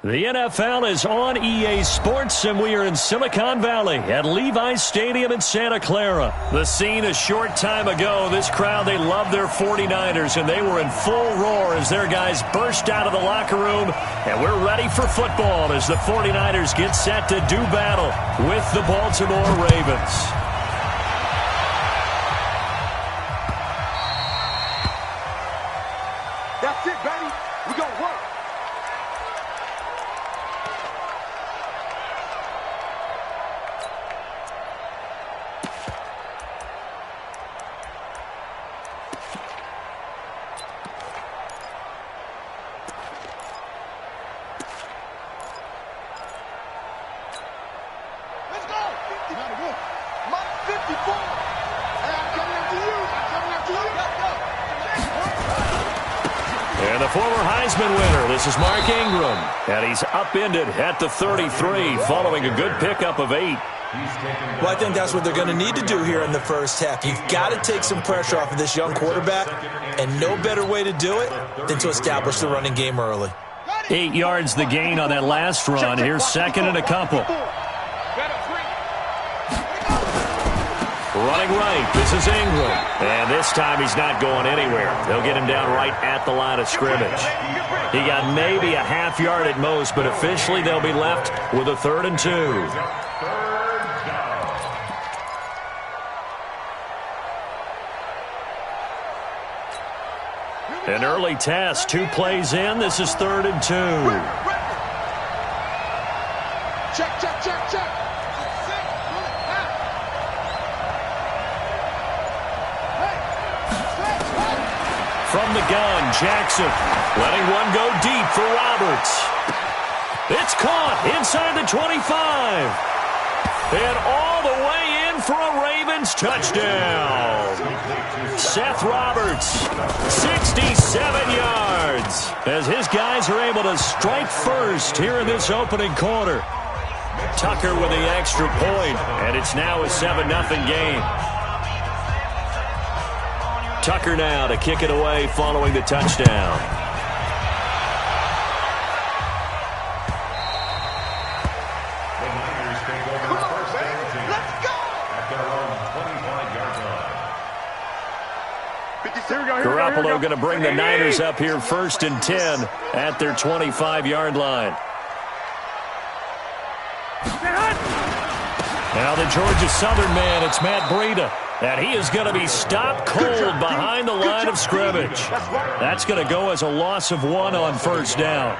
The NFL is on EA Sports, and we are in Silicon Valley at Levi's Stadium in Santa Clara. The scene a short time ago, this crowd, they love their 49ers, and they were in full roar as their guys burst out of the locker room. And we're ready for football as the 49ers get set to do battle with the Baltimore Ravens. That's it, baby. We gonna work. Let's go. 51. My 54. Hey, I'm coming after you. I'm coming after you. And the former Heisman winner, this is Mark Ingram. And he's upended at the 33 following a good pickup of 8. Well, I think that's what they're going to need to do here in the first half. You've got to take some pressure off of this young quarterback, and no better way to do it than to establish the running game early. 8 yards the gain on that last run. Here's second and a couple. Running right, this is Ingram. And this time he's not going anywhere. They'll get him down right at the line of scrimmage. He got maybe a half yard at most, but officially they'll be left with a 3rd and 2. An early test, 2 plays in. This is 3rd and 2. Check, check, check, check. From the gun, Jackson letting one go deep for Roberts. It's caught inside the 25. And all the way in for a Ravens touchdown. Seth Roberts, 67 yards, as his guys are able to strike first here in this opening quarter. Tucker with the extra point, and it's now a 7-0 game. Tucker now to kick it away following the touchdown. Garoppolo going to bring the Niners up here 1st and 10 at their 25-yard line. Now the Georgia Southern man, it's Matt Breida. And he is going to be stopped cold behind the line of scrimmage. That's going to go as a loss of 1 on 1st down.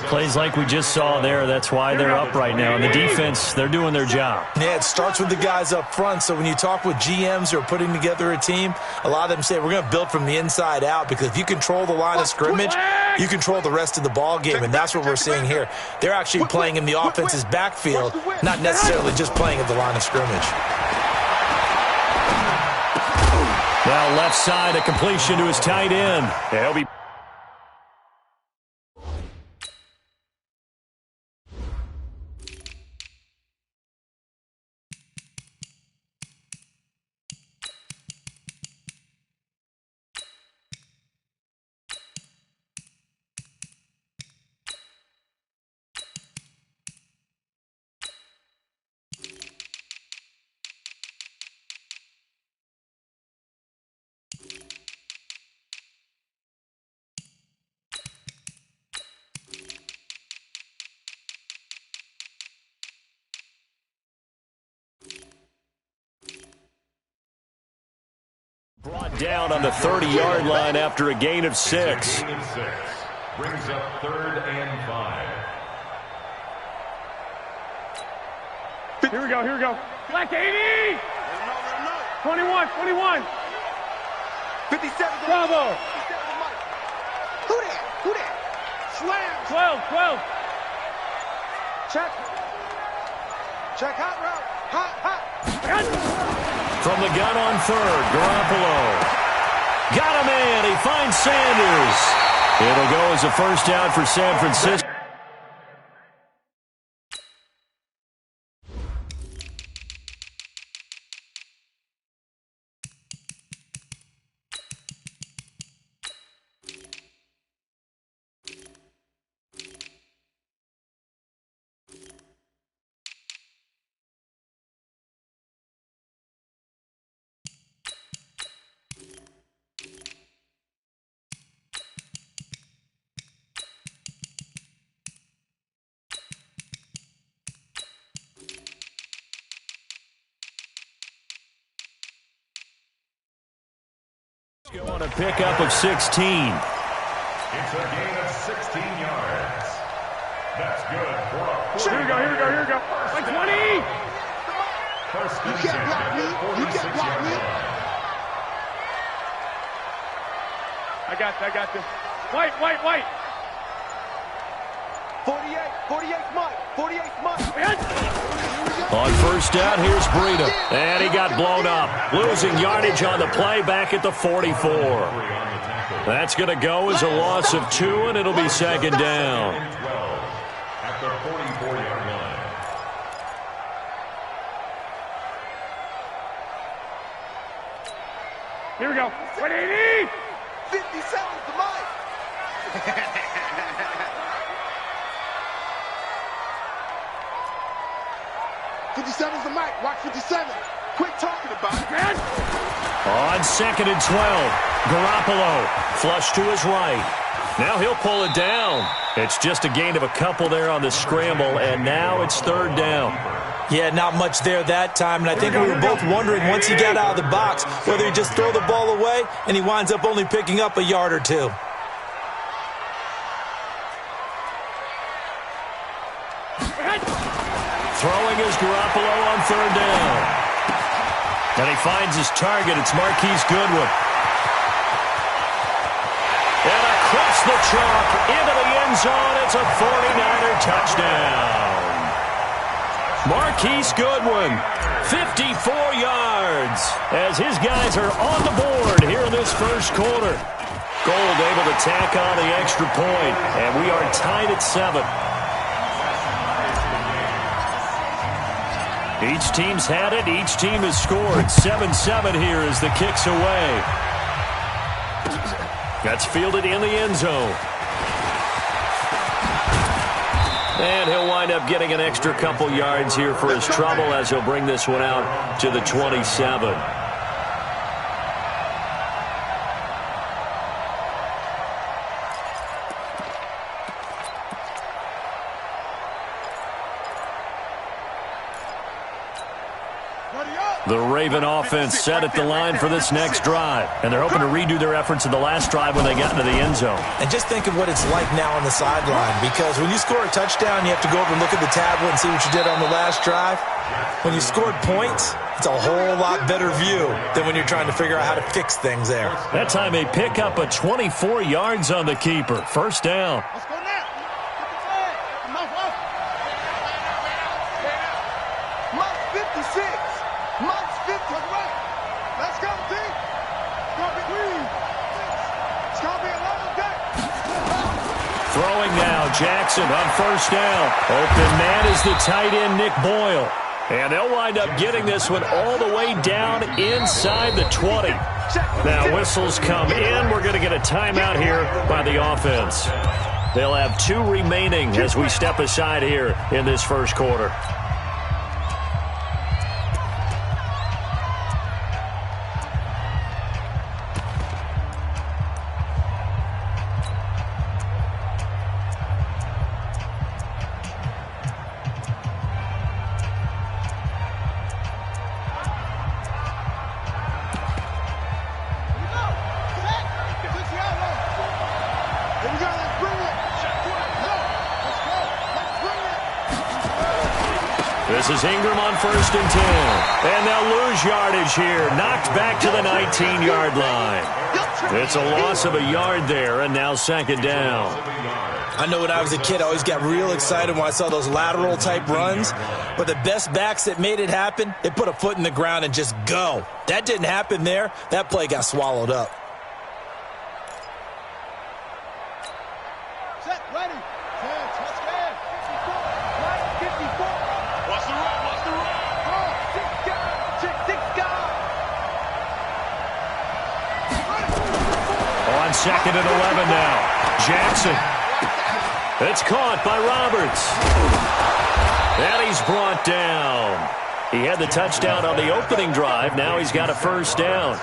Plays like we just saw there, that's why they're up right now. And the defense, they're doing their job. Yeah, it starts with the guys up front. So when you talk with GMs who are putting together a team, a lot of them say we're going to build from the inside out, because if you control the line of scrimmage, you control the rest of the ball game, and that's what we're seeing here. They're actually playing in the offense's backfield, not necessarily just playing at the line of scrimmage. Now left side, a completion to his tight end. He'll be brought down on the 30-yard line after a gain of 6. Brings up 3rd and 5. Here we go, here we go. Black 80! 21, 21. 57. Bravo. Who that? Who that? Slam. 12, 12. Check. Check. Hot route. Hot, hot. From the gun on 3rd, Garoppolo. Got him in. He finds Sanders. It'll go as a 1st down for San Francisco. On a pickup of 16. It's a gain of 16 yards. That's good for a Here we go, here we go, here we go. Like 20! First You can't block me. You can't block me. I got this. White. 48 Mike. 48 Mike. On first down, here's Breida. And he got blown up. Losing yardage on the play back at the 44. That's going to go as a loss of 2, and it'll be second down. 12 at the 44-yard line. Here we go. 180! 57 to Mike. 57's the mic. Watch 57. Quit talking about it. On second and 12, Garoppolo flush to his right. Now he'll pull it down. It's just a gain of a couple there on the scramble, and now it's third down. Yeah, not much there that time, and I think we were both wondering once he got out of the box whether he'd just throw the ball away, and he winds up only picking up a yard or two. Throwing is Garoppolo on third down. And he finds his target. It's Marquise Goodwin. And across the chalk into the end zone. It's a 49er touchdown. Marquise Goodwin, 54 yards, as his guys are on the board here in this first quarter. Gold able to tack on the extra point, and we are tied at 7. Each team's had it. Each team has scored. 7-7 here as the kick's away. That's fielded in the end zone. And he'll wind up getting an extra couple yards here for his trouble as he'll bring this one out to the 27. The Raven offense set at the line for this next drive. And they're hoping to redo their efforts in the last drive when they got into the end zone. And just think of what it's like now on the sideline, because when you score a touchdown, you have to go over and look at the tablet and see what you did on the last drive. When you scored points, it's a whole lot better view than when you're trying to figure out how to fix things there. That time a pickup of 24 yards on the keeper. First down. Let's go now. Mike's 56. Mike's 50. Let's go, D. It's going to be a long day. Throwing now, Jackson on first down. Open man is the tight end, Nick Boyle. And they'll wind up getting this one all the way down inside the 20. Now whistles come in. We're going to get a timeout here by the offense. They'll have 2 remaining as we step aside here in this first quarter. This is Ingram on first and 10. And they'll lose yardage here. Knocked back to the 19-yard line. It's a loss of a yard there, and now second down. I know when I was a kid, I always got real excited when I saw those lateral-type runs. But the best backs that made it happen, they put a foot in the ground and just go. That didn't happen there. That play got swallowed up. Set, ready. Touchdown. 54. Watch the run. Six guys. On second and 11 now. Jackson. It's caught by Roberts. And he's brought down. He had the touchdown on the opening drive. Now he's got a first down.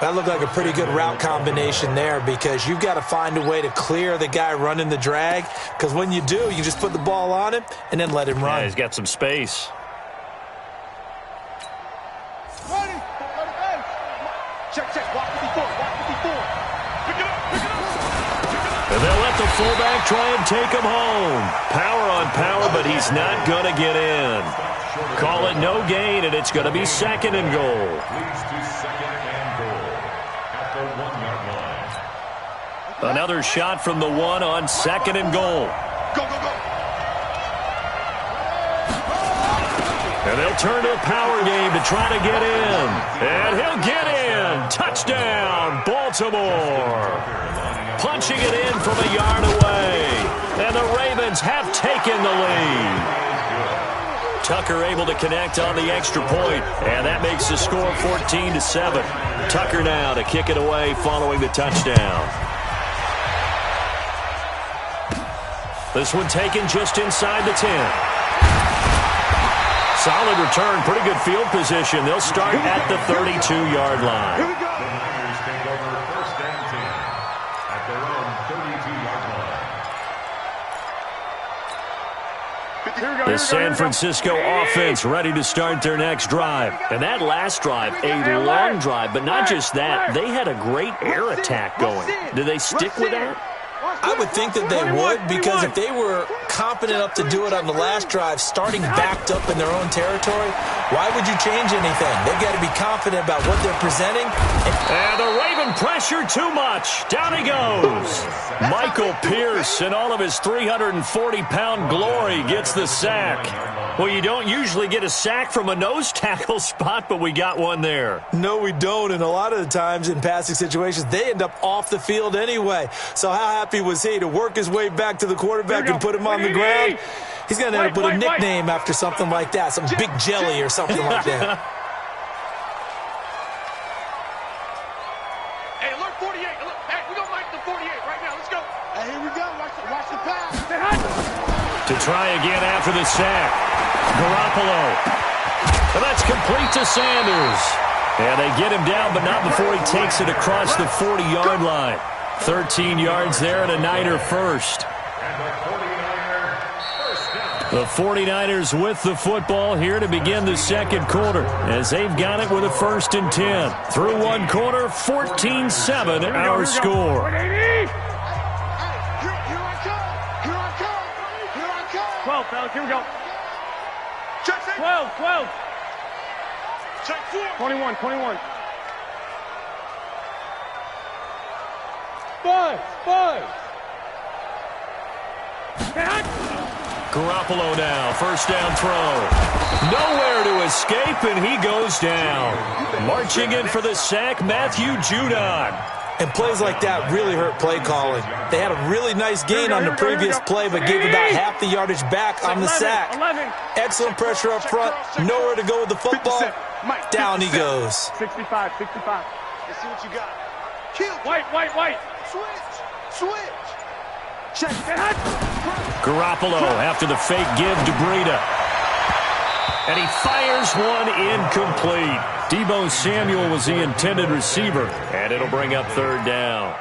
That looked like a pretty good route combination there, because you've got to find a way to clear the guy running the drag, because when you do, you just put the ball on him and then let him run. Yeah, he's got some space. Ready. Check. Walk 54. let the fullback try and take him home. Power on power, but he's not going to get in. Call it no gain, and it's going to be 2nd and goal. Leads to 2nd and goal at the 1-yard line. Another shot from the 1 on 2nd and goal. Go, go, go. And they'll turn to a power game to try to get in. And he'll get in. Touchdown, Baltimore. Punching it in from a yard away. And the Ravens have taken the lead. Tucker able to connect on the extra point. And that makes the score 14-7. Tucker now to kick it away following the touchdown. This one taken just inside the 10. Solid return, pretty good field position. They'll start at the 32-yard line. Here we go. The Niners take over 1st and 10 at their own 32-yard line. The San Francisco offense ready to start their next drive. And that last drive, a long drive, but not just that. They had a great air attack going. Do they stick with that? I would think that they would, because if they were confident enough to do it on the last drive, starting backed up in their own territory, why would you change anything? They've got to be confident about what they're presenting. And the Raven pressure too much. Down he goes. Michael Pierce in all of his 340-pound glory gets the sack. Well, you don't usually get a sack from a nose tackle spot, but we got one there. No, we don't, and a lot of the times in passing situations, they end up off the field anyway. So how happy was he to work his way back to the quarterback and put him on the ground? He's going to end up with a nickname after something like that, some Big Jelly or something like that. Hey, alert 48. Alert. Hey, we're going to mark the 48 right now. Let's go. Hey, here we go. Watch the pass. To try again after the sack. Garoppolo. And that's complete to Sanders. And they get him down, but not before he takes it across the 40-yard line. 13 yards there and a Niner first. The 49ers with the football here to begin the second quarter as they've got it with a 1st and 10. Through one quarter, 14-7 our score. Hey, here I come. Here I come. Here I come. 12, fellas. Here we go. Check, check. 12. Check 4. 21. 5. Garoppolo now, 1st down throw. Nowhere to escape, and he goes down. Marching in for the sack, Matthew Judon. And plays like that really hurt play calling. They had a really nice gain on the previous play, but gave about half the yardage back on the sack. 11. Excellent pressure up front. Nowhere to go with the football. Down he goes. 65. Let's see what you got. Kill. White. Switch. Check. Garoppolo after the fake give to Breida. And he fires one incomplete. Deebo Samuel was the intended receiver. And it'll bring up 3rd down.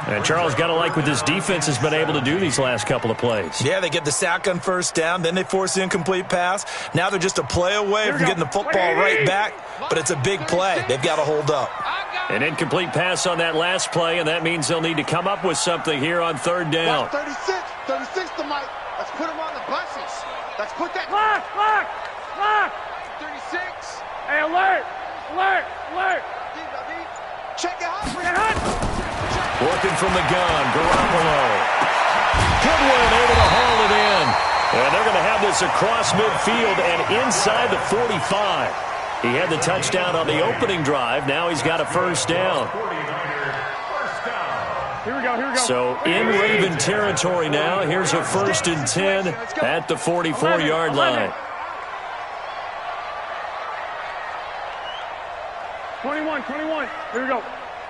And Charles, got to like what this defense has been able to do these last couple of plays. Yeah, they get the sack on 1st down, then they force the incomplete pass. Now they're just a play away from getting the football right back, but it's a big play. They've got to hold up. An incomplete pass on that last play, and that means they'll need to come up with something here on 3rd down. 36 to Mike. Let's put him on the buses. Let's put that. Lock. 36. Hey, alert. Check it out. Working from the gun, Garoppolo. Goodwin able to haul it in. And they're going to have this across midfield and inside the 45. He had the touchdown on the opening drive. Now he's got a 1st down. Here we go. So in Raven territory now. Here's a 1st and 10 at the 44-yard line. 21. Here we go.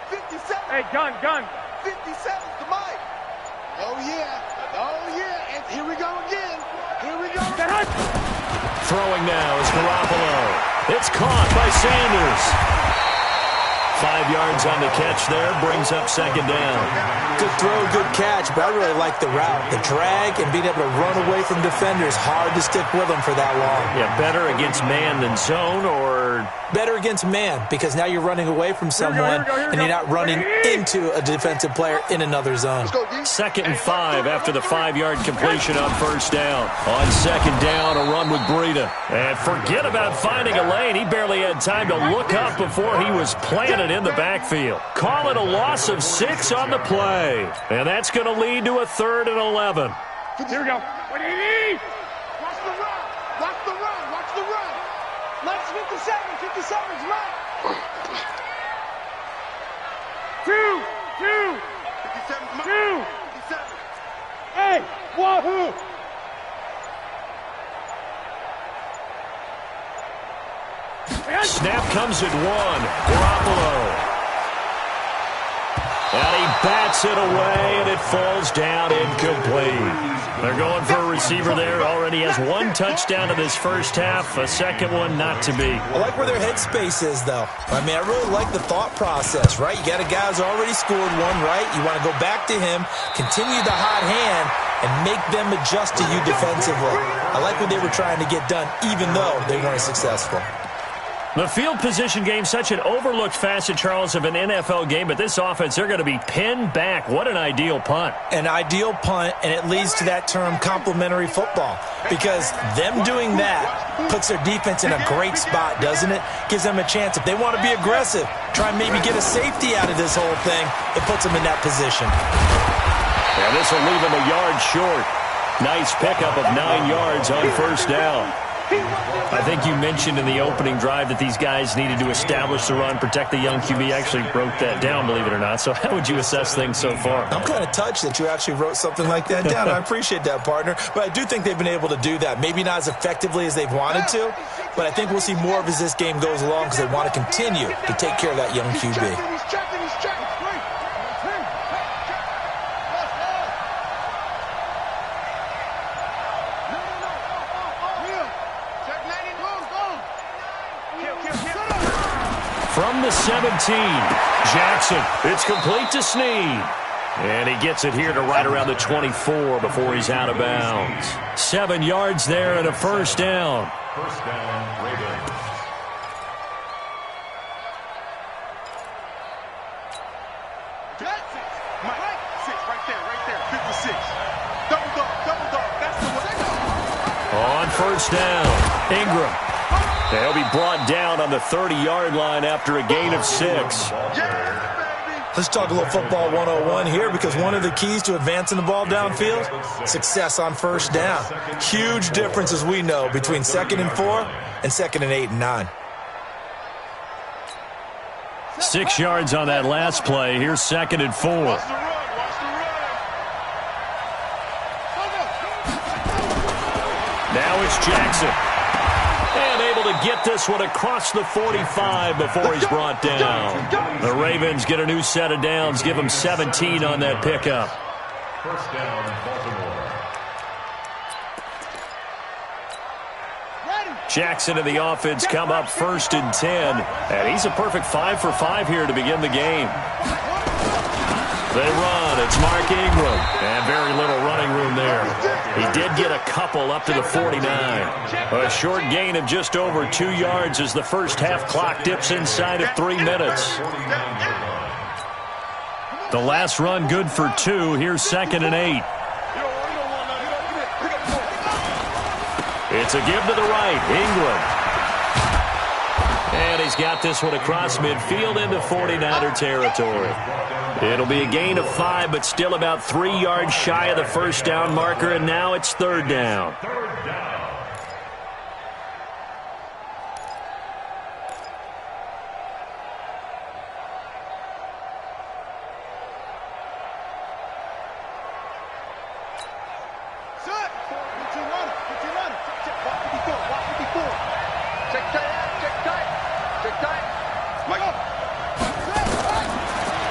57. Hey, gun. 57 to Mike. Oh, yeah. And here we go again. Throwing now is Garoppolo. It's caught by Sanders. 5 yards on the catch there, brings up second down. Good throw, good catch, but I really like the route. The drag and being able to run away from defenders, hard to stick with them for that long. Yeah, better against man than zone, or? Better against man, because now you're running away from someone and you're not running into a defensive player in another zone. 2nd and 5 after the 5-yard completion on first down. On second down, a run with Breida. And forget about finding a lane. He barely had time to look up before he was planted in the backfield. Call it a loss of 6 on the play. And that's going to lead to a 3rd and 11. Here we go. What do you need? Watch the run. Watch the run. Watch the run. Let's 57. 57's right. 2, 2, 57's 2. 57. Hey, wahoo! Snap comes at 1. Garoppolo. And he bats it away, and it falls down incomplete. They're going for a receiver there. Already has 1 touchdown in this first half. A second one not to be. I like where their headspace is, though. I mean, I really like the thought process, right? You got a guy who's already scored 1, right? You want to go back to him, continue the hot hand, and make them adjust to you defensively. I like what they were trying to get done, even though they weren't successful. The field position game, such an overlooked facet, Charles, of an NFL game, but this offense, they're going to be pinned back. What an ideal punt. An ideal punt, and it leads to that term complementary football, because them doing that puts their defense in a great spot, doesn't it? Gives them a chance. If they want to be aggressive, try and maybe get a safety out of this whole thing, it puts them in that position. And this will leave them a yard short. Nice pickup of 9 yards on first down. I think you mentioned in the opening drive that these guys needed to establish the run, protect the young QB. I actually wrote that down, believe it or not. So how would you assess things so far? I'm kind of touched that you actually wrote something like that down. I appreciate that, partner. But I do think they've been able to do that. Maybe not as effectively as they've wanted to, but I think we'll see more of as this game goes along because they want to continue to take care of that young QB. He's checking. He's checking. From the 17, Jackson. It's complete to Snead. And he gets it here to right around the 24 before he's out of bounds. 7 yards there and a first down. First down, Ravens. Right there, 56. Double dog, that's the one. On first down, Ingram. They'll be brought down on the 30-yard line after a gain of 6. Let's talk a little football 101 here, because one of the keys to advancing the ball downfield, success on first down. Huge difference, as we know, between 2nd and 4 and 2nd and 8 and 9. 6 yards on that last play. Here's 2nd and 4. Now it's Jackson. And able to get this one across the 45 before he's brought down. The Ravens get a new set of downs, give them 17 on that pickup. First down, Baltimore. Jackson and the offense come up 1st and 10. And he's a perfect 5 for 5 here to begin the game. They run. It's Mark Ingram. And very little running room there. He did get a couple up to the 49. A short gain of just over 2 yards as the first half clock dips inside of 3 minutes. The last run good for 2. Here's 2nd and 8. It's a give to the right. Ingram. And he's got this one across midfield into 49er territory. It'll be a gain of 5, but still about 3 yards shy of the first down marker, and now it's 3rd down.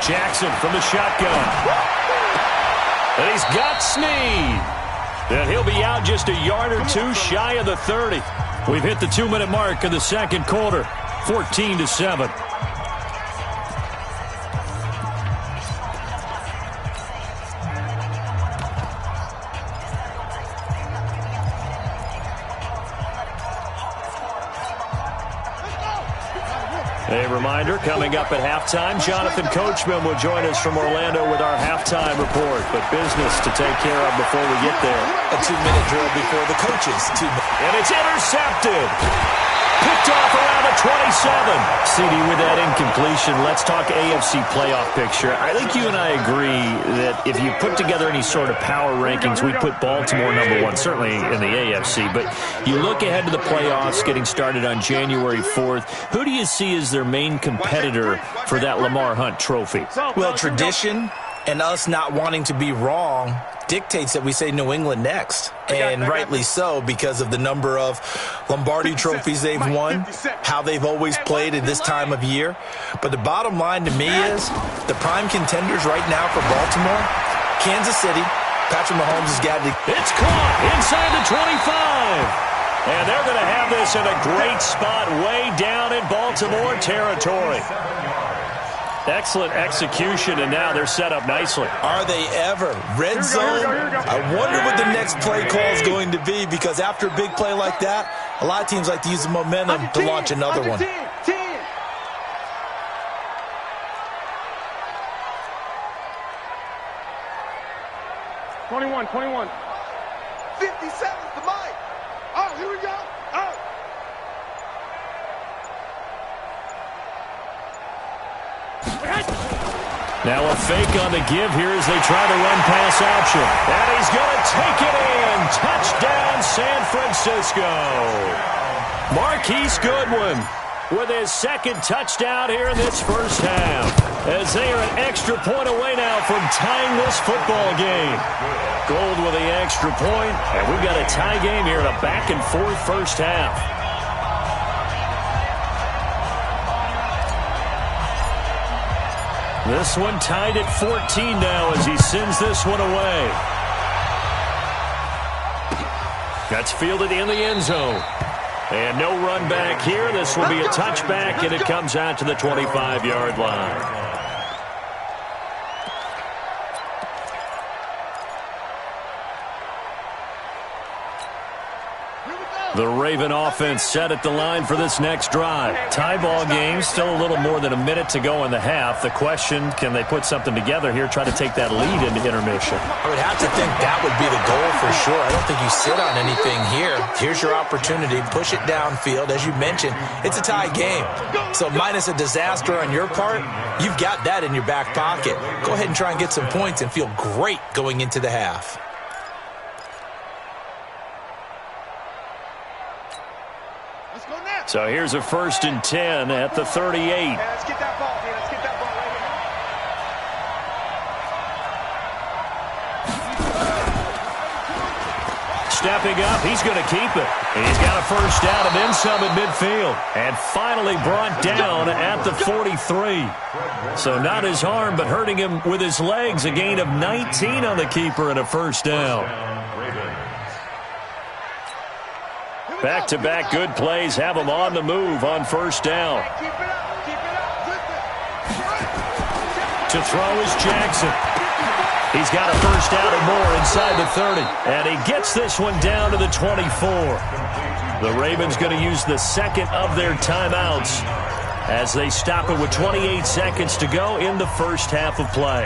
Jackson from the shotgun. And he's got Snead. And he'll be out just a yard or 2 shy of the 30. We've hit the 2-minute mark of the second quarter. 14-7. A reminder, coming up at halftime, Jonathan Coachman will join us from Orlando with our halftime report. But business to take care of before we get there. A 2-minute drill before the coaches. 2 minutes. And it's intercepted. Picked off around the 27. CD, with that incompletion, let's talk AFC playoff picture. I think you and I agree that if you put together any sort of power rankings, we'd put Baltimore #1, certainly in the AFC. But you look ahead to the playoffs getting started on January 4th. Who do you see as their main competitor for that Lamar Hunt trophy? Well, tradition and us not wanting to be wrong dictates that we say New England next. And rightly so, because of the number of Lombardi trophies they've won, how they've always played at this time of year. But the bottom line to me is the prime contenders right now for Baltimore, Kansas City. Patrick Mahomes has got to... It's caught inside the 25. And they're going to have this in a great spot way down in Baltimore territory. Excellent execution, and now they're set up nicely. Are they ever? Red zone? I wonder what the next play call is going to be, because after a big play like that, a lot of teams like to use the momentum to launch another one. 21. 50 seconds to Mike. Oh, here we go. Oh. Now a fake on the give here as they try to run pass option. And he's going to take it in. Touchdown, San Francisco. Marquise Goodwin with his second touchdown here in this first half, as they are an extra point away now from tying this football game. Gold with the extra point, and we've got a tie game here in a back-and-forth first half. This one tied at 14 now as he sends this one away. That's fielded in the end zone. And no run back here. This will be a touchback, and it comes out to the 25-yard line. The Raven offense set at the line for this next drive. Tie ball game, still a little more than a minute to go in the half. The question, can they put something together here, try to take that lead into intermission? I would have to think that would be the goal for sure. I don't think you sit on anything here. Here's your opportunity. Push it downfield. As you mentioned, it's a tie game. So minus a disaster on your part, you've got that in your back pocket. Go ahead and try and get some points and feel great going into the half. So here's a 1st and 10 at the 38. Hey, let's get that ball, man. Let's get that ball right here. Stepping up, he's going to keep it. He's got a first down and then some at midfield. And finally brought down at the 43. So not his arm, but hurting him with his legs. A gain of 19 on the keeper and a first down. Back-to-back good plays have him on the move on first down. To throw is Jackson. He's got a first down and more inside the 30. And he gets this one down to the 24. The Ravens going to use the second of their timeouts as they stop it with 28 seconds to go in the first half of play.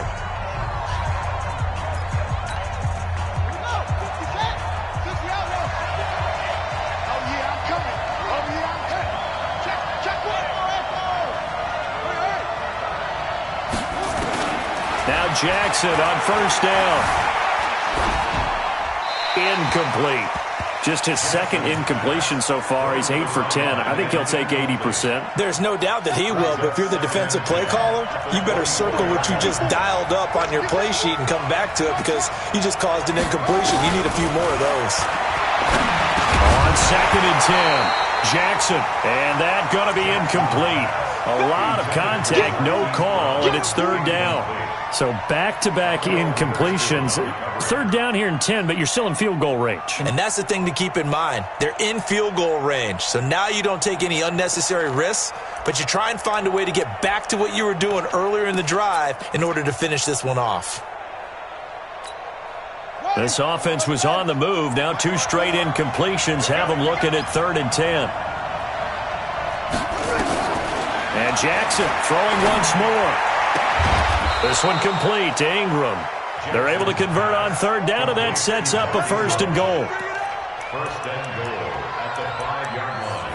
Jackson on first down. Incomplete. Just his second incompletion so far. He's 8 for 10. I think he'll take 80%. There's no doubt that he will, but if you're the defensive play caller, you better circle what you just dialed up on your play sheet and come back to it, because you just caused an incompletion. You need a few more of those. On 2nd and 10, Jackson, and that going to be incomplete. A lot of contact, no call, and it's 3rd down. So back-to-back incompletions. 3rd down here in 10, but you're still in field goal range. And that's the thing to keep in mind. They're in field goal range. So now you don't take any unnecessary risks, but you try and find a way to get back to what you were doing earlier in the drive in order to finish this one off. This offense was on the move. Now 2 straight incompletions have them looking at 3rd and 10. And Jackson throwing once more. This one complete to Ingram. They're able to convert on third down, and that sets up a 1st and goal. 1st and goal at the 5-yard line.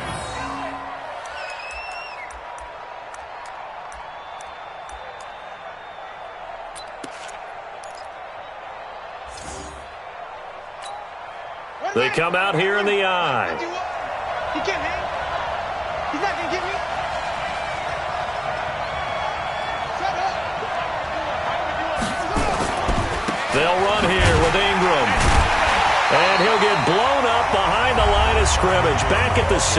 They come out here in the eye. He can't hang. He's not going to get me. Shut up. They'll run here with Ingram. And he'll get blown up behind the line of scrimmage. Back at the 6.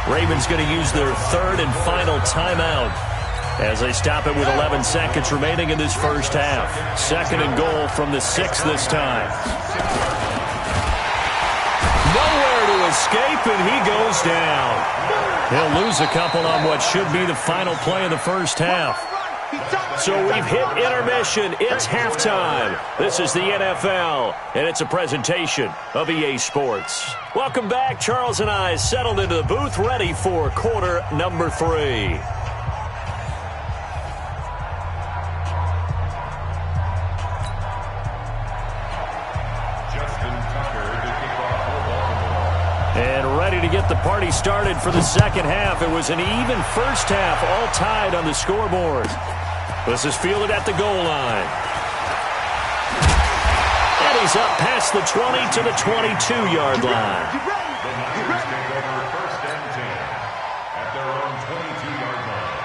Ravens going to use their 3rd and final timeout as they stop it with 11 seconds remaining in this first half. 2nd and goal from the 6 this time. Nowhere to escape, and he goes down. He'll lose a couple on what should be the final play of the first half. So we've hit intermission. It's halftime. This is the NFL, and it's a presentation of EA Sports. Welcome back. Charles and I settled into the booth, ready for quarter number 3. To get the party started for the second half. It was an even first half, all tied on the scoreboard. This is fielded at the goal line. And he's up past the 20 to the 22-yard line. The Niners take over 1st and 10 at their own 22-yard line.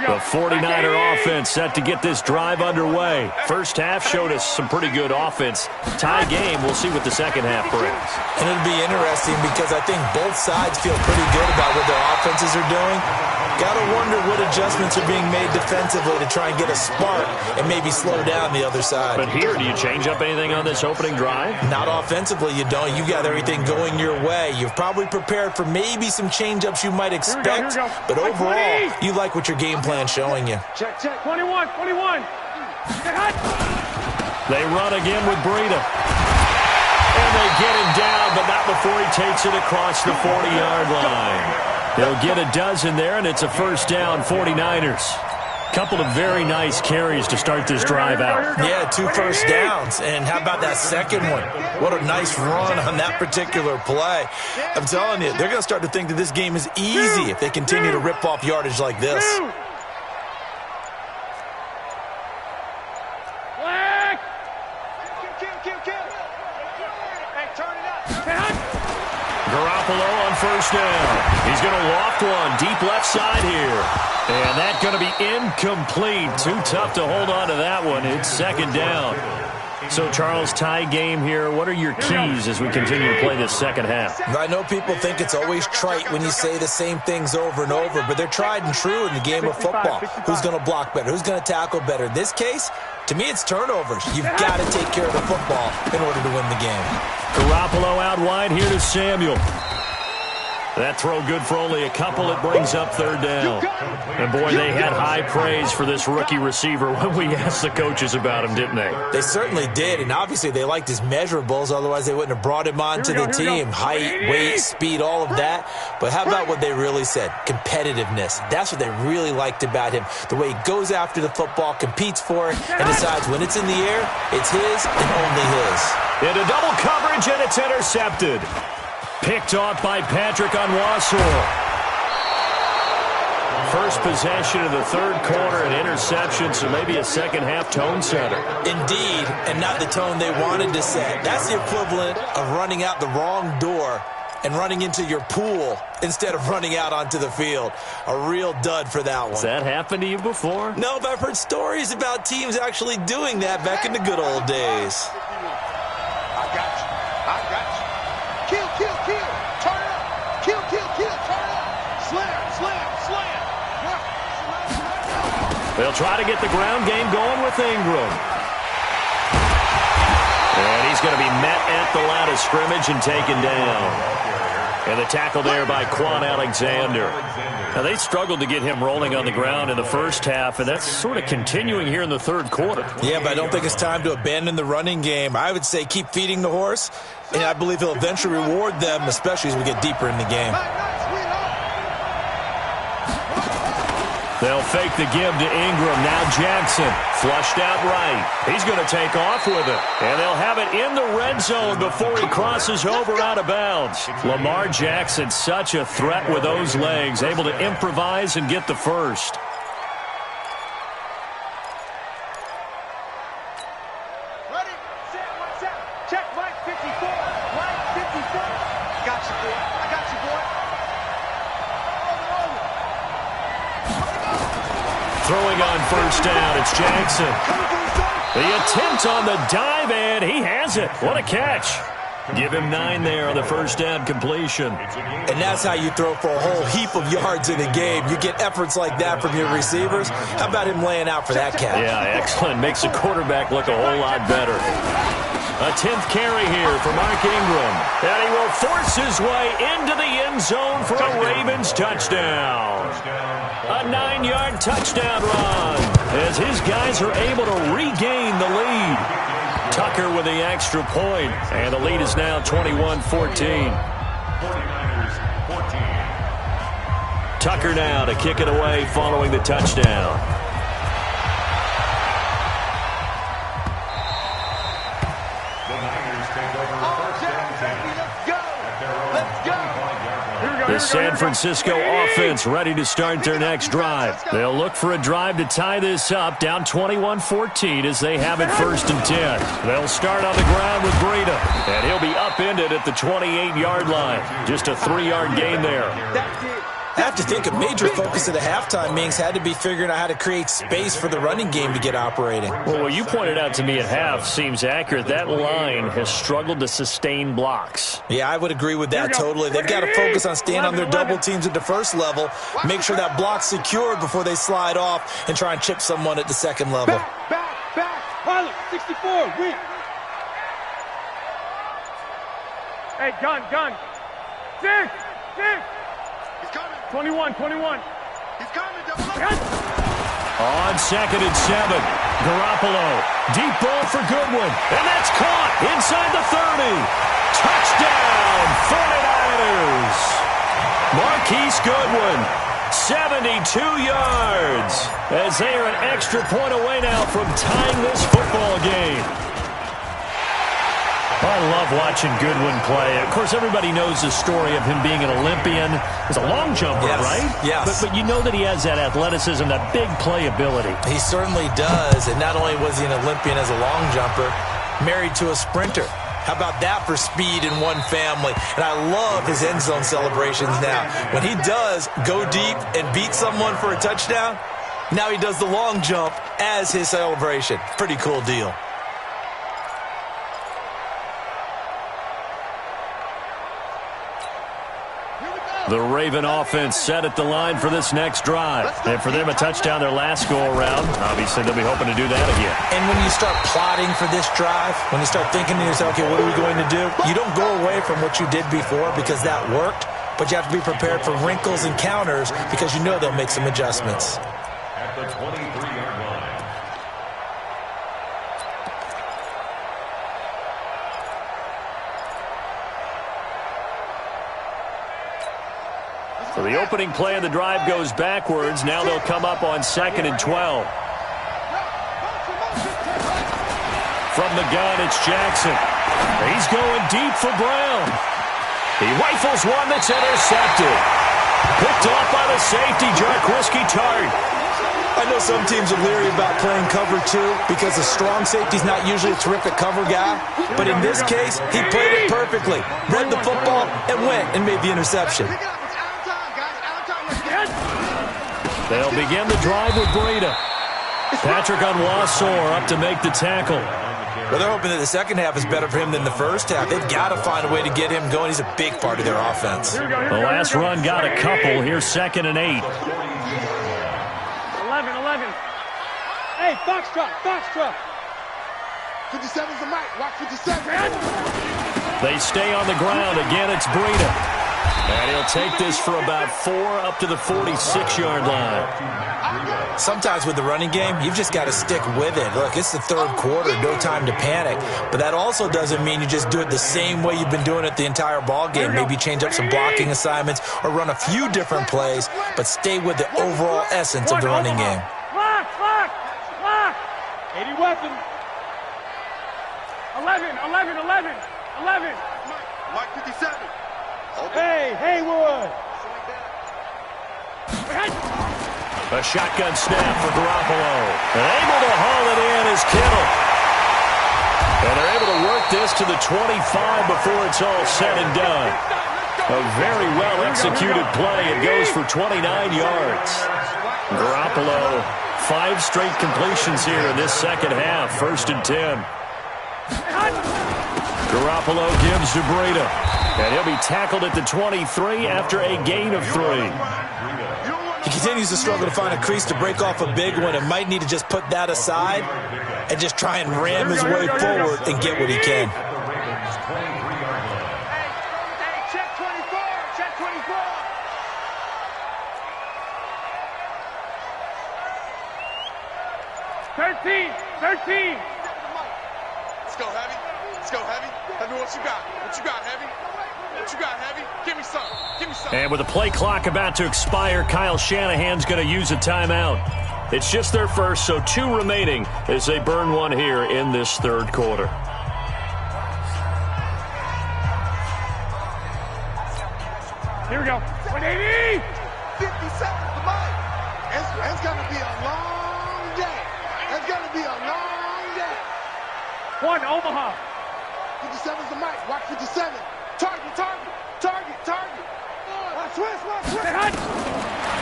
The 49er offense set to get this drive underway. First half showed us some pretty good offense. Tie game, we'll see what the second half brings. And it'll be interesting because I think both sides feel pretty good about what their offenses are doing. Got to wonder what adjustments are being made defensively to try and get a spark and maybe slow down the other side. But here, do you change up anything on this opening drive? Not offensively, you don't. You got everything going your way. You've probably prepared for maybe some change-ups you might expect, but overall, you like what your game plan's showing you. Check. 21. They run again with Breida. And they get him down, but not before he takes it across the 40-yard line. They'll get a dozen there, and it's a 1st down, 49ers. Couple of very nice carries to start this drive out. Yeah, 2 first downs. And how about that second one? What a nice run on that particular play. I'm telling you, they're going to start to think that this game is easy if they continue to rip off yardage like this. Garoppolo on 1st down. He's going to loft one deep left side here. And that's going to be incomplete. Too tough to hold on to that one. It's 2nd down. So, Charles, tie game here. What are your keys as we continue to play this second half? I know people think it's always trite when you say the same things over and over, but they're tried and true in the game of football. Who's going to block better? Who's going to tackle better? In this case, to me, it's turnovers. You've got to take care of the football in order to win the game. Garoppolo out wide here to Samuel. That throw good for only a couple. It brings up 3rd down. And, boy, they had high praise for this rookie receiver when we asked the coaches about him, didn't they? They certainly did, and obviously they liked his measurables. Otherwise, they wouldn't have brought him on to the team. Height, weight, speed, all of that. But how about what they really said? Competitiveness. That's what they really liked about him. The way he goes after the football, competes for it, and decides when it's in the air, it's his and only his. Into double coverage, and it's intercepted. Picked off by Patrick Onwuasor. First possession of the 3rd quarter, an interception, so maybe a second-half tone setter. Indeed, and not the tone they wanted to set. That's the equivalent of running out the wrong door and running into your pool instead of running out onto the field. A real dud for that one. Has that happened to you before? No, but I've heard stories about teams actually doing that back in the good old days. I got you. Kill. Turn it up. Kill. Turn it up. Slam. They'll try to get the ground game going with Ingram. And he's going to be met at the line of scrimmage and taken down. And the tackle there by Quan Alexander. Now, they struggled to get him rolling on the ground in the first half, and that's sort of continuing here in the 3rd quarter. Yeah, but I don't think it's time to abandon the running game. I would say keep feeding the horse, and I believe he'll eventually reward them, especially as we get deeper in the game. They'll fake the give to Ingram. Now Jackson flushed out right. He's going to take off with it. And they'll have it in the red zone before he crosses over out of bounds. Lamar Jackson, such a threat with those legs, able to improvise and get the first. Ready, set, what's up? Check, right 54, right 54. Got you, boy. I got you, boy. Throwing on first down, it's Jackson. The attempt on the dive, and he has it. What a catch. Give him 9 there on the first down completion. And that's how you throw for a whole heap of yards in a game. You get efforts like that from your receivers. How about him laying out for that catch? Yeah, excellent. Makes the quarterback look a whole lot better. A 10th carry here for Mark Ingram. And he will force his way into the end zone for a Ravens touchdown. A 9-yard touchdown run as his guys are able to regain the lead. Tucker with the extra point, and the lead is now 21-14. 49ers 14. Tucker now to kick it away following the touchdown. The Niners take over first down 10. Let's go. Let's go. The San Francisco offense ready to start their next drive. They'll look for a drive to tie this up, down 21-14 as they have it 1st and 10. They'll start on the ground with Breida, and he'll be upended at the 28-yard line. Just a 3-yard gain there. I have to think a major focus of the halftime meetings had to be figuring out how to create space for the running game to get operating. Well, what you pointed out to me at half seems accurate. That line has struggled to sustain blocks. Yeah, I would agree with that totally. They've got to focus on staying on their double teams at the first level, make sure that block's secured before they slide off and try and chip someone at the second level. Back. Pilot, 64, win. Hey, gun. 6. He's coming. 21. He's coming, double up. On 2nd and 7, Garoppolo. Deep ball for Goodwin. And that's caught inside the 30. Touchdown, 49ers. Marquise Goodwin, 72 yards. As they are an extra point away now from tying this football game. I love watching Goodwin play. Of course, everybody knows the story of him being an Olympian. He's a long jumper, Yes, right? yes. But you know that he has that athleticism, that big playability. He certainly does, and not only was he an Olympian as a long jumper, married to a sprinter. How about that for speed in one family? And I love his end zone celebrations now. When he does go deep and beat someone for a touchdown, now he does the long jump as his celebration. Pretty cool deal. The Raven offense set at the line for this next drive. And for them, a touchdown their last go-around. Obviously, they'll be hoping to do that again. And when you start plotting for this drive, when you start thinking to yourself, okay, what are we going to do? You don't go away from what you did before because that worked, but you have to be prepared for wrinkles and counters because you know they'll make some adjustments. At the 23-yard line. So the opening play of the drive goes backwards. Now they'll come up on 2nd and 12. From the gun, it's Jackson. He's going deep for Brown. He rifles one that's intercepted. Picked off by the safety, Jarquiski Tart. I know some teams are leery about playing cover two because the strong safety's not usually a terrific cover guy. But in this case, he played it perfectly. Read the football and went and made the interception. They'll begin the drive with Breida. Patrick Onwuasor up to make the tackle. Well, they're hoping that the second half is better for him than the first half. They've got to find a way to get him going. He's a big part of their offense. The last run got a couple. Here's 2nd and 8. 11. Hey, Foxtrot. 57's the mic. Watch 57. They stay on the ground. Again, it's Breida. And he'll take this for about 4 up to the 46-yard line. Sometimes with the running game, you've just got to stick with it. Look, it's the third quarter, no time to panic. But that also doesn't mean you just do it the same way you've been doing it the entire ball game. Maybe change up some blocking assignments or run a few different plays, but stay with the overall essence of the running game. Lock! 80 weapons. 11. Mike 57. Hey, Haywood. A shotgun snap for Garoppolo. And able to haul it in is Kittle. And they're able to work this to the 25 before it's all said and done. A very well-executed play. It goes for 29 yards. Garoppolo, 5 straight completions here in this second half. 1st and 10. Garoppolo gives to Breida. And he'll be tackled at the 23 after a gain of 3. He continues to struggle to find a crease to break off a big one and might need to just put that aside and just try and ram his way forward and get what he can. Hey, check 24. 13. Let's go, Heavy. Heavy, what you got? Heavy? What you got, Heavy? Give me some. And with the play clock about to expire, Kyle Shanahan's going to use a timeout. It's just their first, so 2 remaining as they burn one here in this third quarter. Here we go. 180. 50 seconds to Mike. It's going to be a long day. 1, Omaha. 57's the Mike. Watch 57. Target. Watch.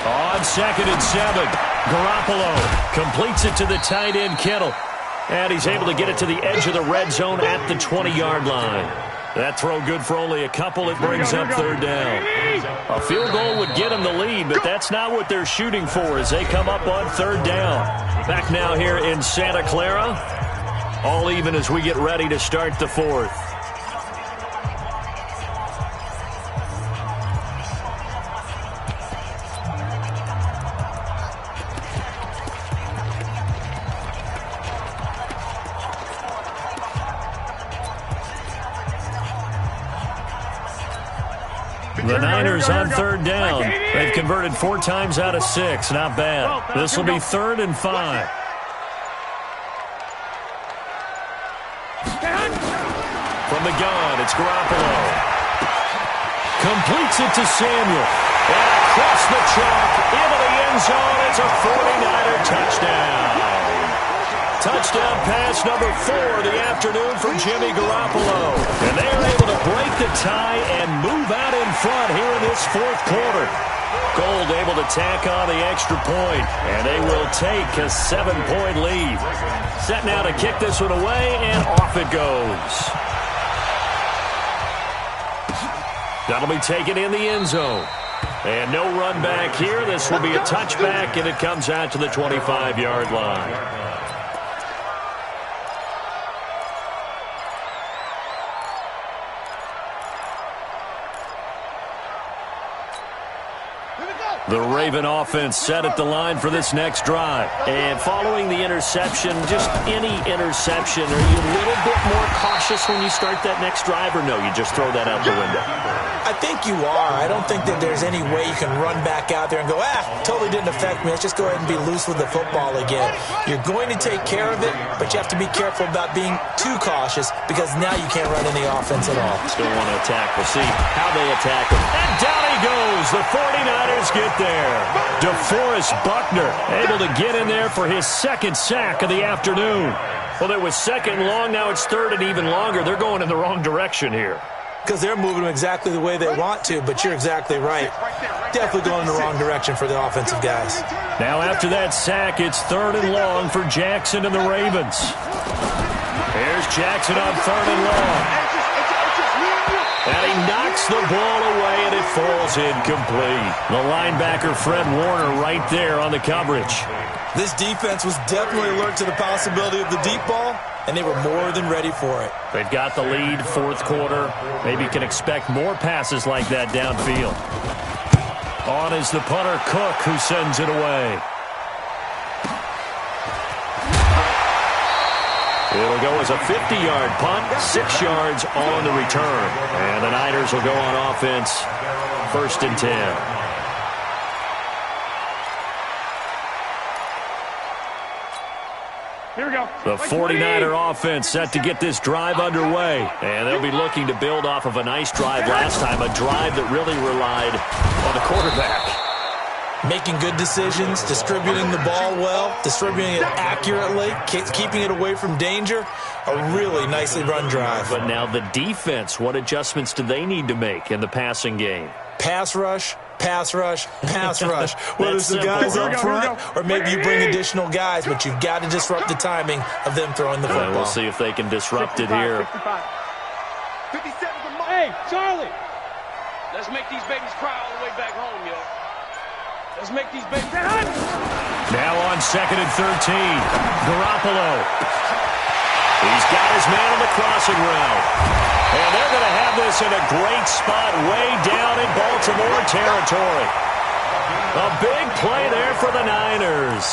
On 2nd and 7, Garoppolo completes it to the tight end, Kittle. And he's able to get it to the edge of the red zone at the 20-yard line. That throw good for only a couple. It brings up 3rd down. A field goal would get them the lead, but that's not what they're shooting for as they come up on 3rd down. Back now here in Santa Clara. All even as we get ready to start the 4th. The Niners on 3rd down. They've converted 4 times out of 6. Not bad. This will be 3rd and 5. From the gun, it's Garoppolo. Completes it to Samuel. And across the chalk, into the end zone. It's a 49er touchdown. Touchdown pass number 4 of the afternoon for Jimmy Garoppolo. And they are able to break the tie and move out in front here in this 4th quarter. Gold able to tack on the extra point, and they will take a 7-point lead. Set now to kick this one away, and off it goes. That'll be taken in the end zone. And no run back here. This will be a touchback, and it comes out to the 25-yard line. The Raven offense set at the line for this next drive. And following the interception, just any interception, are you a little bit more cautious when you start that next drive, or no, you just throw that out the window? I think you are. I don't think that there's any way you can run back out there and go, totally didn't affect me. Let's just go ahead and be loose with the football again. You're going to take care of it, but you have to be careful about being too cautious because now you can't run any offense at all. Still want to attack. We'll see how they attack him. And down he goes. The 49ers get there. DeForest Buckner able to get in there for his 2nd sack of the afternoon. Well, it was 2nd and long. Now it's 3rd and even longer. They're going in the wrong direction here. Because they're moving them exactly the way they want to, but you're exactly right. Definitely going in the wrong direction for the offensive guys. Now after that sack, it's 3rd and long for Jackson and the Ravens. Here's Jackson on 3rd and long. And he knocks the ball away, and it falls incomplete. The linebacker, Fred Warner, right there on the coverage. This defense was definitely alert to the possibility of the deep ball, and they were more than ready for it. They've got the lead, fourth quarter. Maybe can expect more passes like that downfield. On is the punter, Cook, who sends it away. It'll go as a 50-yard punt, 6 yards on the return. And the Niners will go on offense, 1st and 10. Here we go. The 49er offense set to get this drive underway. And they'll be looking to build off of a nice drive last time, a drive that really relied on the quarterback. Making good decisions, distributing the ball well, distributing it accurately, keeping it away from danger. A really nicely run drive. But now the defense, what adjustments do they need to make in the passing game? Pass rush, pass rush, pass rush. Whether it's the guys up front or maybe you bring additional guys, but you've got to disrupt the timing of them throwing the football. We'll see if they can disrupt it here. 57 Hey, Charlie. Let's make these babies cry all the way back home, yo. Let's make these babies... Now on 2nd and 13, Garoppolo. He's got his man on the crossing route. And they're going to have this in a great spot way down in Baltimore territory. A big play there for the Niners.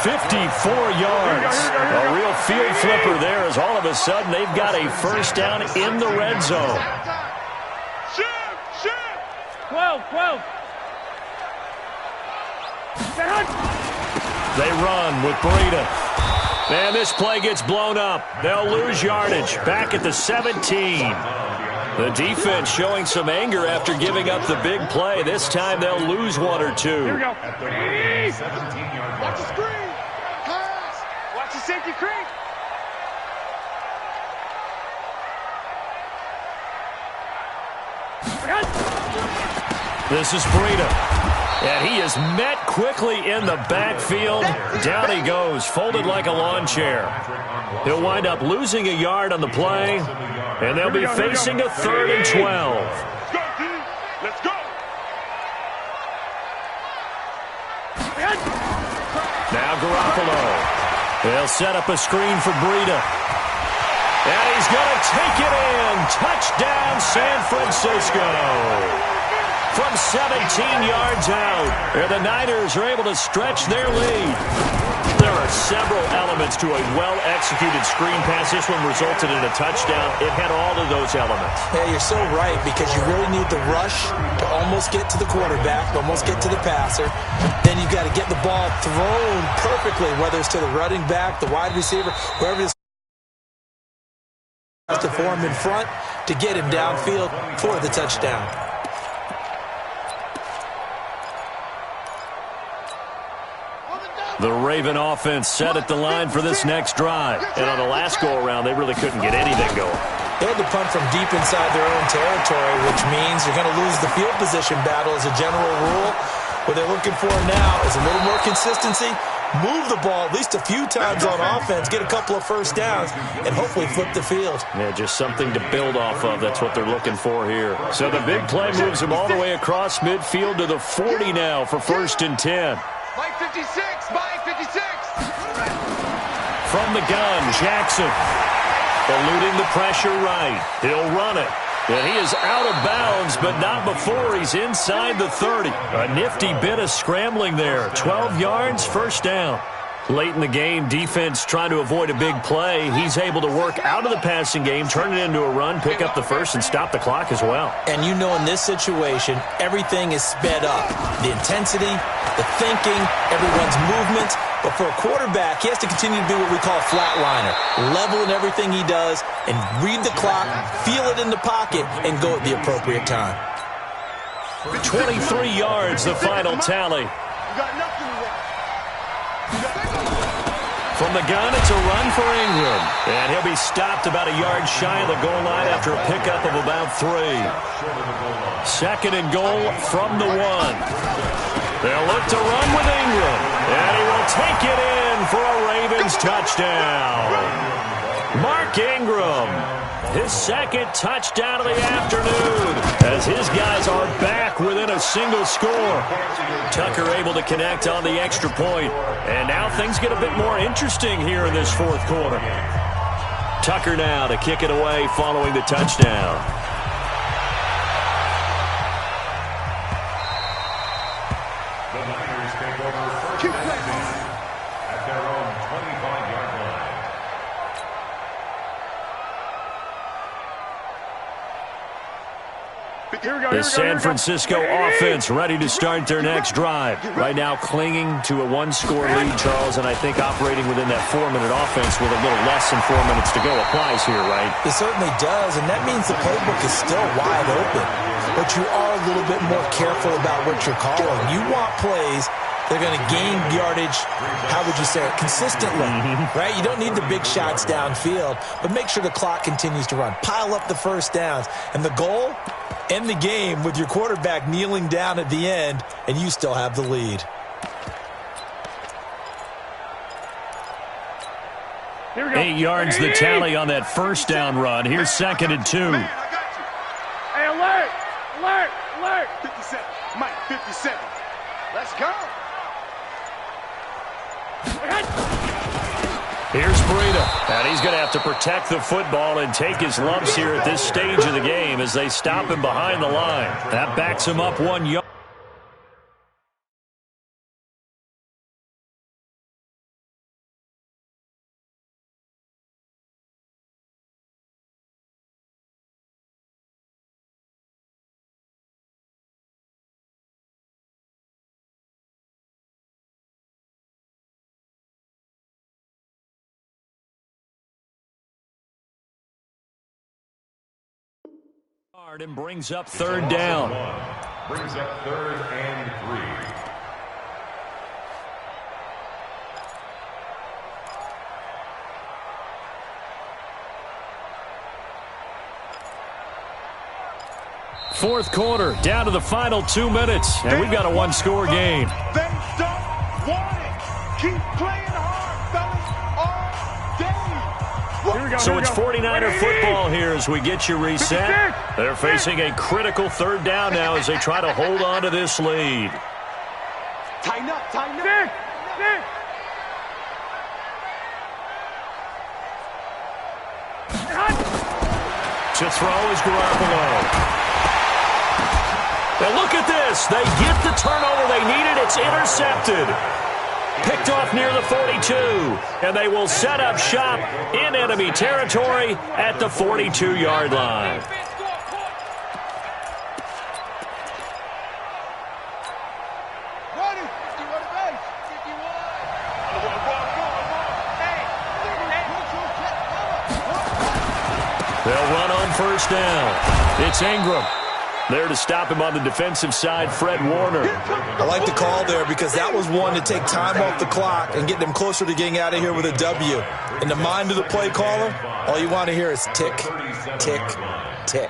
54 yards. A real field flipper there as all of a sudden they've got a first down in the red zone. Shoot! 12. They run with Breida. And this play gets blown up. They'll lose yardage back at the 17. The defense showing some anger after giving up the big play. This time they'll lose 1 or 2. Here we go. Watch the screen! Pass! Watch the safety creep! This is Breida. And he is met quickly in the backfield. Down he goes, folded like a lawn chair. He'll wind up losing a yard on the play, and they'll be facing a 3rd and 12. Let's go! Now Garoppolo. They'll set up a screen for Breida. And he's going to take it in. Touchdown, San Francisco. From 17 yards out, and the Niners are able to stretch their lead. There are several elements to a well-executed screen pass. This one resulted in a touchdown. It had all of those elements. Yeah, you're so right, because you really need the rush to almost get to the quarterback, almost get to the passer. Then you've got to get the ball thrown perfectly, whether it's to the running back, the wide receiver, wherever it is to form in front to get him downfield for the touchdown. The Raven offense set at the line for this next drive. And on the last go-around, they really couldn't get anything going. They had to punt from deep inside their own territory, which means you're going to lose the field position battle as a general rule. What they're looking for now is a little more consistency, move the ball at least a few times on offense, get a couple of first downs, and hopefully flip the field. Yeah, just something to build off of. That's what they're looking for here. So the big play moves them all the way across midfield to the 40 now for 1st and 10. Mike 56! Mike 56! From the gun, Jackson. Eluding the pressure right. He'll run it. And he is out of bounds, but not before he's inside the 30. A nifty bit of scrambling there. 12 yards, first down. Late in the game, defense trying to avoid a big play. He's able to work out of the passing game, turn it into a run, pick up the first, and stop the clock as well. And you know in this situation, everything is sped up. The intensity, the thinking, everyone's movements. But for a quarterback, he has to continue to be what we call a flatliner. Level in everything he does and read the clock, feel it in the pocket, and go at the appropriate time. 23 yards, the final tally. You got nothing to watch. From the gun, it's a run for Ingram. And he'll be stopped about a yard shy of the goal line after a pickup of about 3. 2nd and goal from the 1. They'll look to run with Ingram. And he will take it in for a Ravens touchdown. Mark Ingram, his 2nd touchdown of the afternoon, as his guys are back within a single score. Tucker able to connect on the extra point. And now things get a bit more interesting here in this 4th quarter. Tucker now to kick it away following the touchdown. The Niners take over first and 10 at their own 25-yard line. The San Francisco offense ready to start their next drive. Right now clinging to a one-score lead, Charles, and I think operating within that 4-minute offense with a little less than 4 minutes to go applies here, right? It certainly does, and that means the playbook is still wide open. But you are a little bit more careful about what you're calling. You want plays that are going to gain yardage, how would you say it, consistently, right? You don't need the big shots downfield, but make sure the clock continues to run. Pile up the first downs. And the goal, end the game with your quarterback kneeling down at the end, and you still have the lead. Here we go. 8 yards the tally on that first down run. Here's 2nd and 2. Man, I got you. Hey, alert! Alert! Alert! 57. Mike, 57. Let's go. Here's Breida, and he's going to have to protect the football and take his lumps here at this stage of the game as they stop him behind the line. That backs him up 1 yard. And brings up 3rd down. Brings up 3rd and 3. Fourth quarter, down to the final 2 minutes, and we've got a one-score game. They don't want it. Keep playing hard, fellas, all day. Here we go. So it's 49er football here as we get you reset. They're facing a critical 3rd down now as they try to hold on to this lead. Tighten up, tighten up. Six. To throw is Garoppolo. Now look at this. They get the turnover they needed. It's intercepted. Picked off near the 42. And they will set up shop in enemy territory at the 42-yard line. They'll run on first down. It's Ingram. There to stop him on the defensive side, Fred Warner. I like the call there because that was one to take time off the clock and get them closer to getting out of here with a W. In the mind of the play caller, all you want to hear is tick, tick, tick.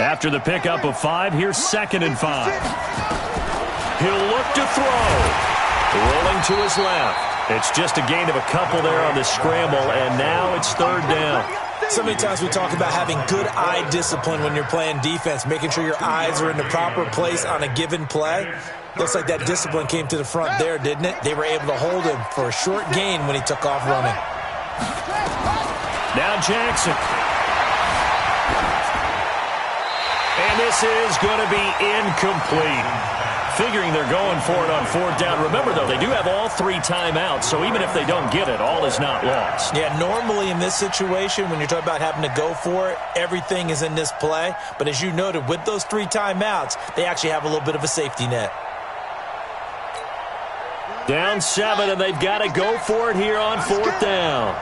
After the pickup of 5, here's 2nd and 5. He'll look to throw. Rolling to his left. It's just a gain of a couple there on the scramble, and now it's 3rd down. So many times we talk about having good eye discipline when you're playing defense, making sure your eyes are in the proper place on a given play. Looks like that discipline came to the front there, didn't it? They were able to hold him for a short gain when he took off running. Now Jackson. And this is going to be incomplete. Figuring they're going for it on 4th down. Remember, though, they do have all 3 timeouts, so even if they don't get it, all is not lost. Yeah, normally in this situation, when you're talking about having to go for it, everything is in this play. But as you noted, with those 3 timeouts, they actually have a little bit of a safety net. Down 7, and they've got to go for it here on 4th down.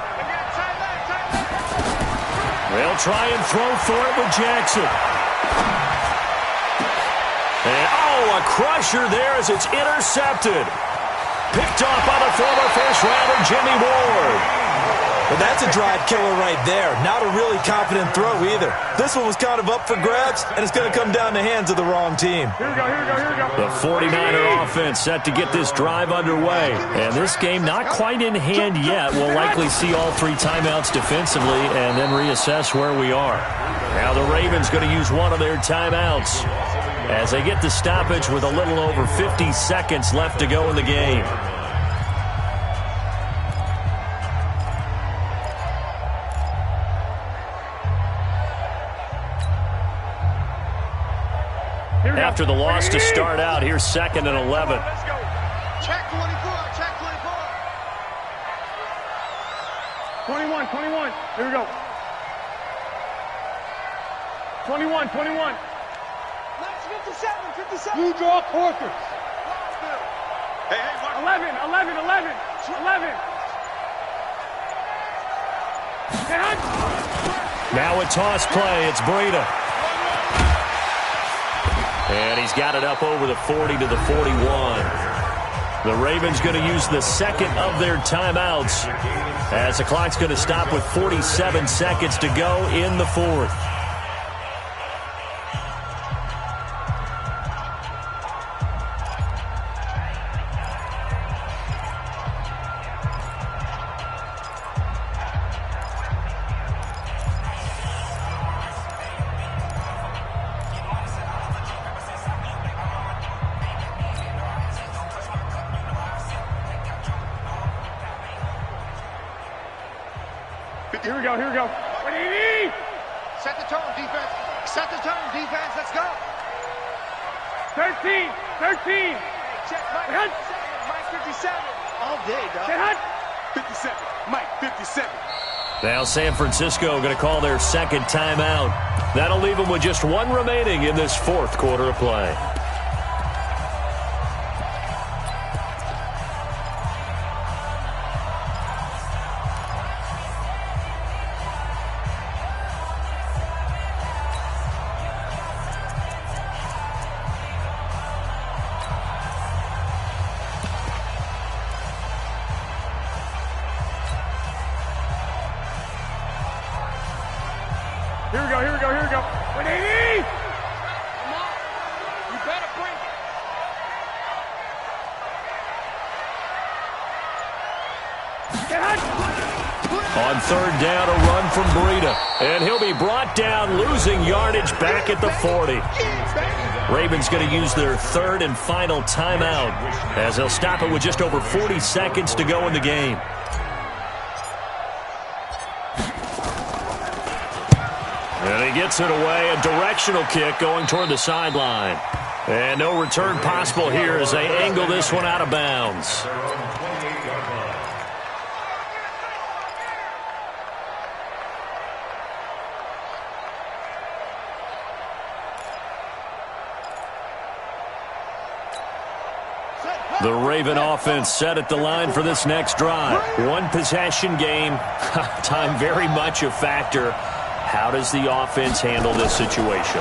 They'll try and throw for it with Jackson. And, a crusher there as it's intercepted. Picked off by the former first-rounder Jimmy Ward. Well, that's a drive killer right there. Not a really confident throw either. This one was kind of up for grabs, and it's going to come down the hands of the wrong team. Here we go. The 49er offense set to get this drive underway. And this game not quite in hand yet. We'll likely see all 3 timeouts defensively and then reassess where we are. Now the Ravens going to use one of their timeouts. as they get the stoppage with a little over 50 seconds left to go in the game. After the loss to start out, here's 2nd and 11. Let's go. Check 24. Check 24. 21. Here we go. 21. 57. Blue draw quarters. Hey, Mark. 11. 11. Now a toss play. It's Breida. And he's got it up over the 40 to the 41. The Ravens going to use the second of their timeouts as the clock's going to stop with 47 seconds to go in the fourth. Here we go. Set the tone, defense. Set the tone, defense. Let's go. 13. Check Mike 57. All day, dog. 57. Mike 57. Now San Francisco going to call their second timeout. That'll leave them with just one remaining in this fourth quarter of play. Here we go. 180! Come on. You better bring it. On third down, a run from Breida. And he'll be brought down, losing yardage back at the 40. Ravens going to use their third and final timeout as they'll stop it with just over 40 seconds to go in the game. And he gets it away, a directional kick going toward the sideline. And no return possible here as they angle this one out of bounds. The Raven offense set at the line for this next drive. One possession game. Time very much a factor. How does the offense handle this situation?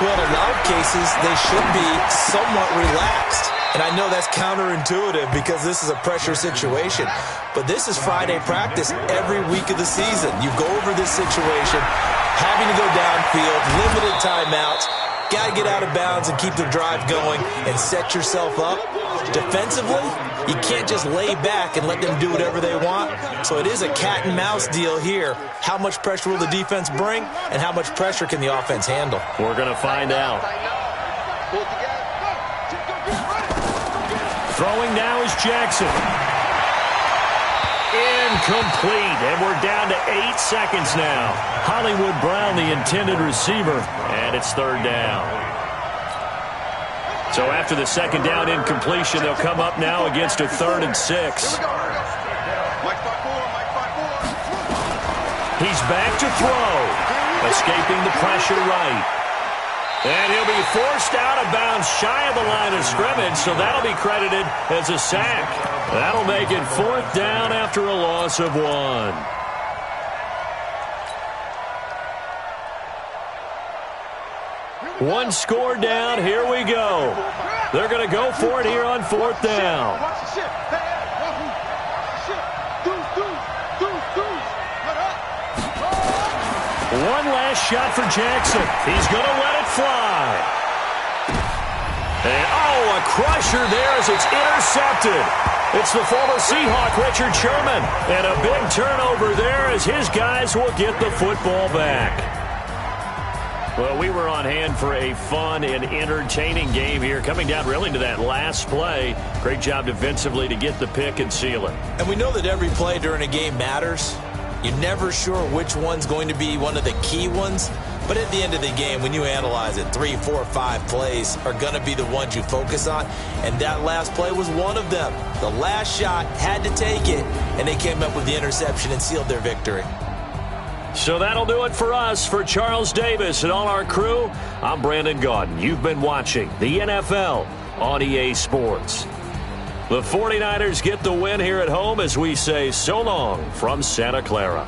Well, in a lot of cases, they should be somewhat relaxed. And I know that's counterintuitive because this is a pressure situation. But this is Friday practice every week of the season. You go over this situation, having to go downfield, limited timeouts, got to get out of bounds and keep the drive going and set yourself up. Defensively, you can't just lay back and let them do whatever they want. So it is a cat and mouse deal here. How much pressure will the defense bring, and how much pressure can the offense handle? We're going to find out. Throwing now is Jackson. Incomplete, and we're down to 8 seconds now. Hollywood Brown, the intended receiver, and it's third down. So after the second down incompletion, they'll come up now against a 3rd and 6. He's back to throw, escaping the pressure right. And he'll be forced out of bounds shy of the line of scrimmage, so that'll be credited as a sack. That'll make it 4th down after a loss of 1. One score down, here we go. They're going to go for it here on 4th down. One last shot for Jackson. He's going to let it fly. And, oh, a crusher there as it's intercepted. It's the former Seahawk, Richard Sherman. And a big turnover there as his guys will get the football back. Well, we were on hand for a fun and entertaining game here, coming down really to that last play. Great job defensively to get the pick and seal it. And we know that every play during a game matters. You're never sure which one's going to be one of the key ones. But at the end of the game, when you analyze it, 3, 4, 5 plays are going to be the ones you focus on. And that last play was one of them. The last shot had to take it, and they came up with the interception and sealed their victory. So that'll do it for us. For Charles Davis and all our crew, I'm Brandon Gaudin. You've been watching the NFL on EA Sports. The 49ers get the win here at home as we say so long from Santa Clara.